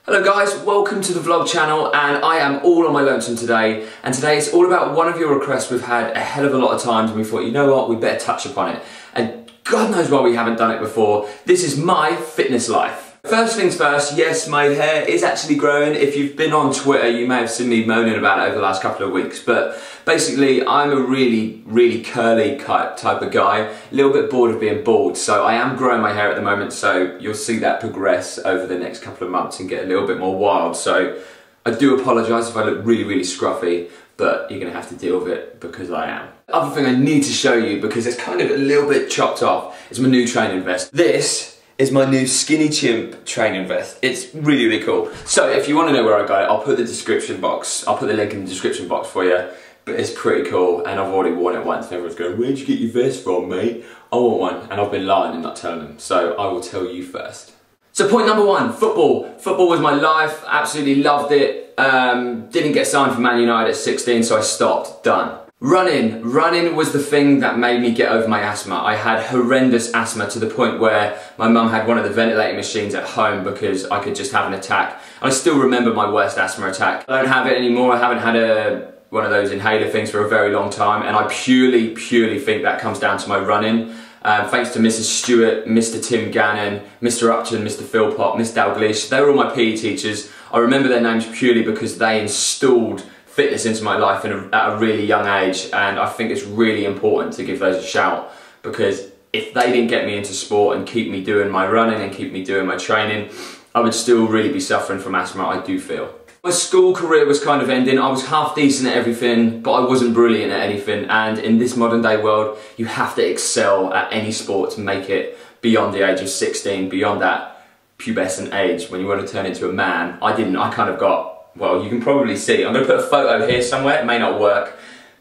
Hello guys, welcome to the vlog channel, and I am all on my lonesome today, and today it's all about one of your requests we've had a hell of a lot of times, and we thought, you know what, we better touch upon it. And God knows why we haven't done it before. This is my fitness life. First things first, yes, my hair is actually growing. If you've been on Twitter, you may have seen me moaning about it over the last couple of weeks, but basically I'm a really curly type of guy, a little bit bored of being bald, so I am growing my hair at the moment, so you'll see that progress over the next couple of months and get a little bit more wild. So I do apologise if I look really scruffy, but you're going to have to deal with it because I am. The other thing I need to show you, because it's kind of a little bit chopped off, is my new training vest. This is my new skinny chimp training vest. It's really cool. So if you want to know where I got it, I'll put the link in the description box for you. But it's pretty cool, and I've already worn it once, and everyone's going, where'd you get your vest from, mate? I want one, and I've been lying and not telling them, so I will tell you first. So point number one, football. Football was my life, absolutely loved it. Didn't get signed for Man United at 16, so I stopped, done. Running was the thing that made me get over my asthma. I had horrendous asthma to the point where my mum had one of the ventilating machines at home because I could just have an attack. I still remember my worst asthma attack. I don't have it anymore. I haven't had one of those inhaler things for a very long time, and I purely think that comes down to my running. Thanks to Mrs. Stewart, Mr. Tim Gannon, Mr. Upton, Mr. Philpott, Miss Dalglish. They were all my PE teachers. I remember their names purely because they installed fitness into my life at a really young age, and I think it's really important to give those a shout, because if they didn't get me into sport and keep me doing my running and keep me doing my training, I would still really be suffering from asthma, I do feel. My school career was kind of ending. I was half decent at everything, but I wasn't brilliant at anything, and in this modern day world, you have to excel at any sport to make it beyond the age of 16, beyond that pubescent age when you want to turn into a man. I didn't, I kind of got, well, you can probably see. I'm going to put a photo here somewhere, it may not work.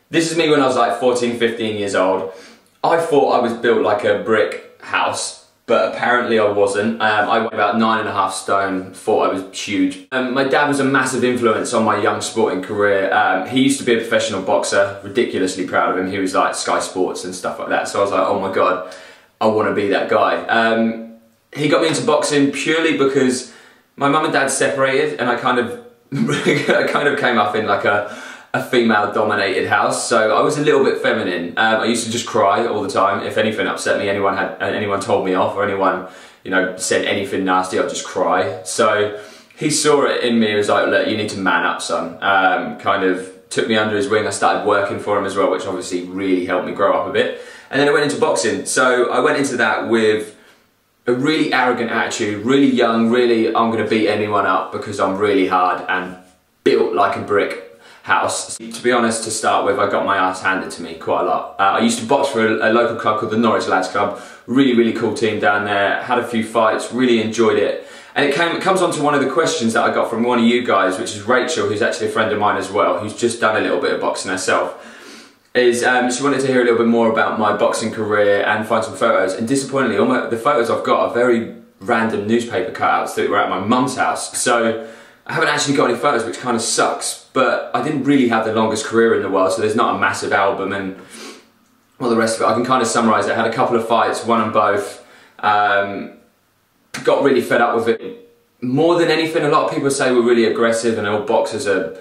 This is me when I was like 14, 15 years old. I thought I was built like a brick house, but apparently I wasn't. I weighed about 9.5 stone, thought I was huge. My dad was a massive influence on my young sporting career. He used to be a professional boxer, ridiculously proud of him. He was like Sky Sports and stuff like that, so I was like, oh my God, I want to be that guy. He got me into boxing purely because my mum and dad separated, and I kind of came up in like a female-dominated house, so I was a little bit feminine. I used to just cry all the time. If anything upset me, anyone told me off, or anyone, you know, said anything nasty, I'd just cry. So he saw it in me. He was like, look, you need to man up, son. Kind of took me under his wing. I started working for him as well, which obviously really helped me grow up a bit. And then I went into boxing. So I went into that with a really arrogant attitude, really young, really I'm going to beat anyone up because I'm really hard and built like a brick house. To be honest, to start with, I got my ass handed to me quite a lot. I used to box for a local club called the Norwich Lads Club, really cool team down there, had a few fights, really enjoyed it. And it comes on to one of the questions that I got from one of you guys, which is Rachel, who's actually a friend of mine as well, who's just done a little bit of boxing herself. She wanted to hear a little bit more about my boxing career and find some photos, and disappointingly the photos I've got are very random newspaper cutouts that were at my mum's house, so I haven't actually got any photos, which kind of sucks. But I didn't really have the longest career in the world, so there's not a massive album and all the rest of it. I can kind of summarise it. I had a couple of fights, won them both, got really fed up with it. More than anything, a lot of people say we're really aggressive and all boxers are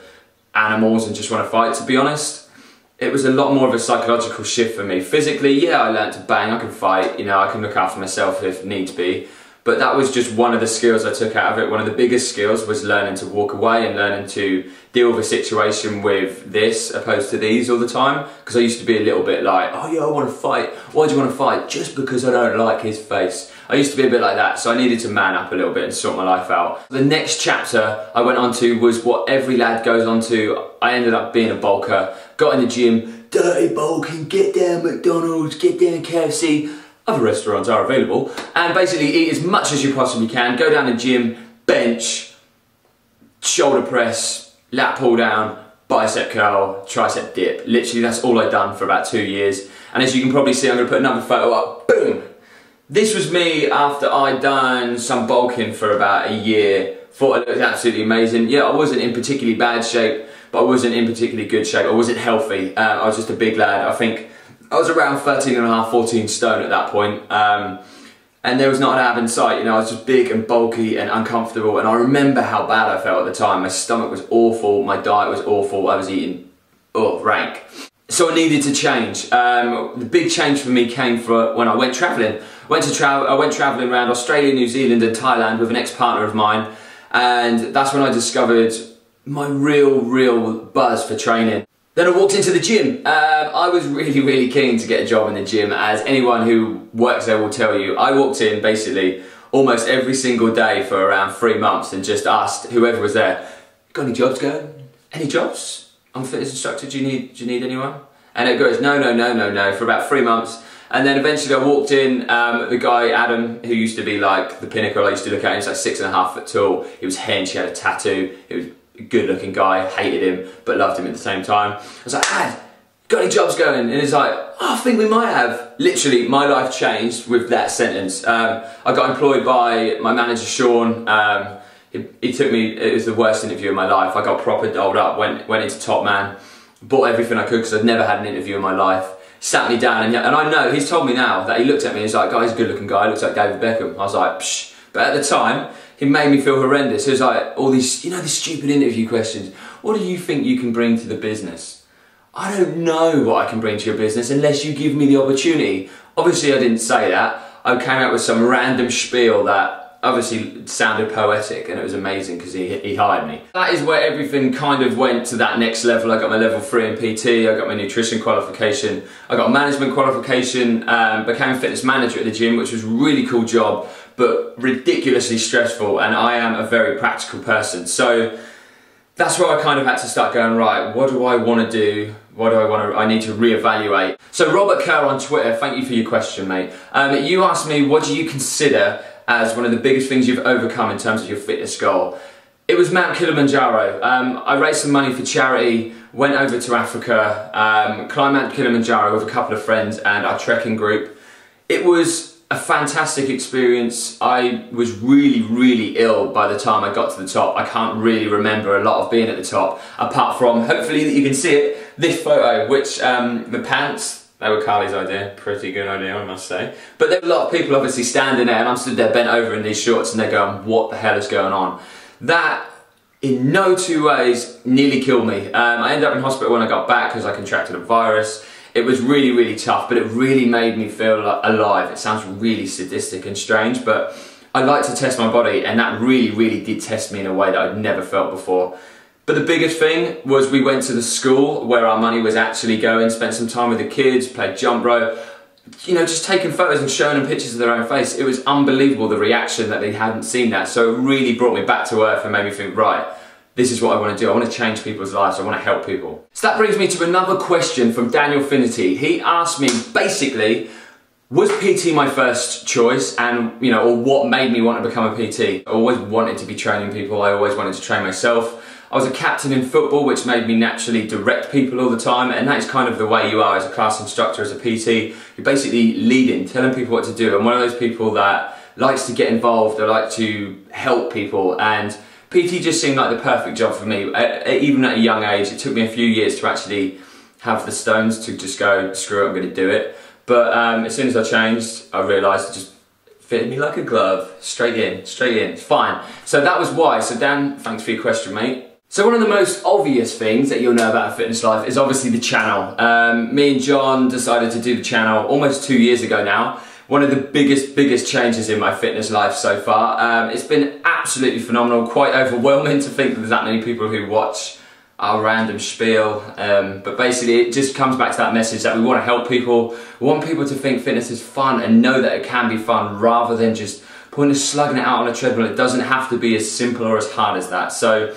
animals and just want to fight. To be honest, it was a lot more of a psychological shift for me. Physically, yeah, I learned to bang, I can fight, you know, I can look after myself if needs be. But that was just one of the skills I took out of it. One of the biggest skills was learning to walk away and learning to deal with a situation with this opposed to these all the time. Because I used to be a little bit like, oh yeah, I want to fight. Why do you want to fight? Just because I don't like his face. I used to be a bit like that, so I needed to man up a little bit and sort my life out. The next chapter I went on to was what every lad goes on to. I ended up being a bulker, got in the gym, dirty bulking, get down McDonald's, get down KFC. Other restaurants are available, and basically eat as much as you possibly can, go down the gym, bench, shoulder press, lat pull down, bicep curl, tricep dip. Literally that's all I'd done for about 2 years, and as you can probably see, I'm going to put another photo up, boom! This was me after I'd done some bulking for about a year. Thought it looked absolutely amazing. Yeah, I wasn't in particularly bad shape, but I wasn't in particularly good shape. I wasn't healthy. I was just a big lad. I think I was around 13.5, 14 stone at that point. and there was not an ab in sight. You know, I was just big and bulky and uncomfortable, and I remember how bad I felt at the time. My stomach was awful, my diet was awful, I was eating, rank. So I needed to change. The big change for me came from when I went travelling. I went travelling around Australia, New Zealand and Thailand with an ex-partner of mine, and that's when I discovered my real buzz for training. Then I walked into the gym. I was really keen to get a job in the gym, as anyone who works there will tell you. I walked in basically almost every single day for around 3 months and just asked whoever was there, got any jobs going? Any jobs? I'm a fitness instructor, do you need anyone? And it goes, no, for about 3 months. And then eventually I walked in, the guy, Adam, who used to be like the pinnacle I used to look at, he was like 6.5 foot tall, he was hench, he had a tattoo, he was a good looking guy, hated him, but loved him at the same time. I was like, Ad, got any jobs going? And he's like, oh, I think we might have. Literally, my life changed with that sentence. I got employed by my manager, Sean. He took me, it was the worst interview of my life. I got proper doled up, went into Top Man, bought everything I could because I'd never had an interview in my life. Sat me down, and I know, he's told me now that he looked at me and he's like, guy, he's a good looking guy, looks like David Beckham. I was like, psh. But at the time, he made me feel horrendous. It was like, all these, you know, these stupid interview questions. What do you think you can bring to the business? I don't know what I can bring to your business unless you give me the opportunity. Obviously I didn't say that. I came out with some random spiel that obviously sounded poetic, and it was amazing because he hired me. That is where everything kind of went to that next level. I got my level 3 in PT, I got my nutrition qualification, I got a management qualification, became a fitness manager at the gym, which was a really cool job, but ridiculously stressful, and I am a very practical person. So that's where I kind of had to start going, right, what do I want to do? What do I need to reevaluate. So Robert Kerr on Twitter, thank you for your question, mate. You asked me, what do you consider as one of the biggest things you've overcome in terms of your fitness goal? It was Mount Kilimanjaro. I raised some money for charity, went over to Africa, climbed Mount Kilimanjaro with a couple of friends and our trekking group. It was a fantastic experience. I was really ill by the time I got to the top. I can't really remember a lot of being at the top, apart from, hopefully that you can see it, this photo, which the pants, they were Carly's idea, pretty good idea I must say. But there were a lot of people obviously standing there, and I'm stood there bent over in these shorts and they're going, what the hell is going on? That, in no two ways, nearly killed me. I ended up in hospital when I got back because I contracted a virus. It was really tough, but it really made me feel alive. It sounds really sadistic and strange, but I like to test my body, and that really did test me in a way that I'd never felt before. But the biggest thing was we went to the school where our money was actually going, spent some time with the kids, played jump rope, you know, just taking photos and showing them pictures of their own face. It was unbelievable, the reaction that they hadn't seen that. So it really brought me back to earth and made me think, right, this is what I want to do. I want to change people's lives. I want to help people. So that brings me to another question from Daniel Finity. He asked me basically, was PT my first choice, and you know, or what made me want to become a PT? I always wanted to be training people. I always wanted to train myself. I was a captain in football, which made me naturally direct people all the time, and that is kind of the way you are as a class instructor, as a PT. You're basically leading, telling people what to do. I'm one of those people that likes to get involved, I like to help people, and PT just seemed like the perfect job for me. Even at a young age, it took me a few years to actually have the stones to just go, screw it, I'm going to do it. But as soon as I changed, I realised it just fitted me like a glove, straight in, it's fine. So that was why. So Dan, thanks for your question, mate. So one of the most obvious things that you'll know about a fitness life is obviously the channel. Me and John decided to do the channel almost 2 years ago now. One of the biggest changes in my fitness life so far. It's been absolutely phenomenal, quite overwhelming to think that there's that many people who watch our random spiel. But basically it just comes back to that message that we want to help people. We want people to think fitness is fun and know that it can be fun, rather than just slugging it out on a treadmill. It doesn't have to be as simple or as hard as that. So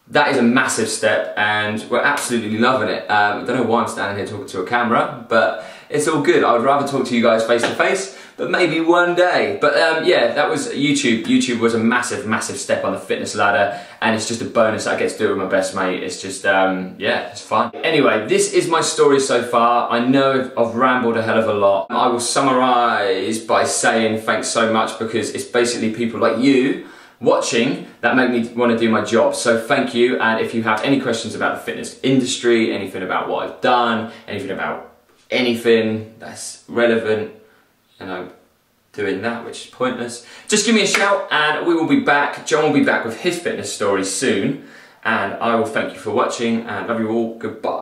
that is a massive step, and we're absolutely loving it. I don't know why I'm standing here talking to a camera, but it's all good. I would rather talk to you guys face to face, but maybe one day. But yeah, that was YouTube. YouTube was a massive step on the fitness ladder, and it's just a bonus that I get to do it with my best mate. It's just, yeah, it's fun. Anyway, this is my story so far. I know I've rambled a hell of a lot. I will summarise by saying thanks so much, because it's basically people like you watching that make me want to do my job. So thank you, and if you have any questions about the fitness industry, anything about what I've done, anything about anything that's relevant, you know, doing that, which is pointless. Just give me a shout and we will be back. John will be back with his fitness stories soon. And I will thank you for watching and love you all. Goodbye.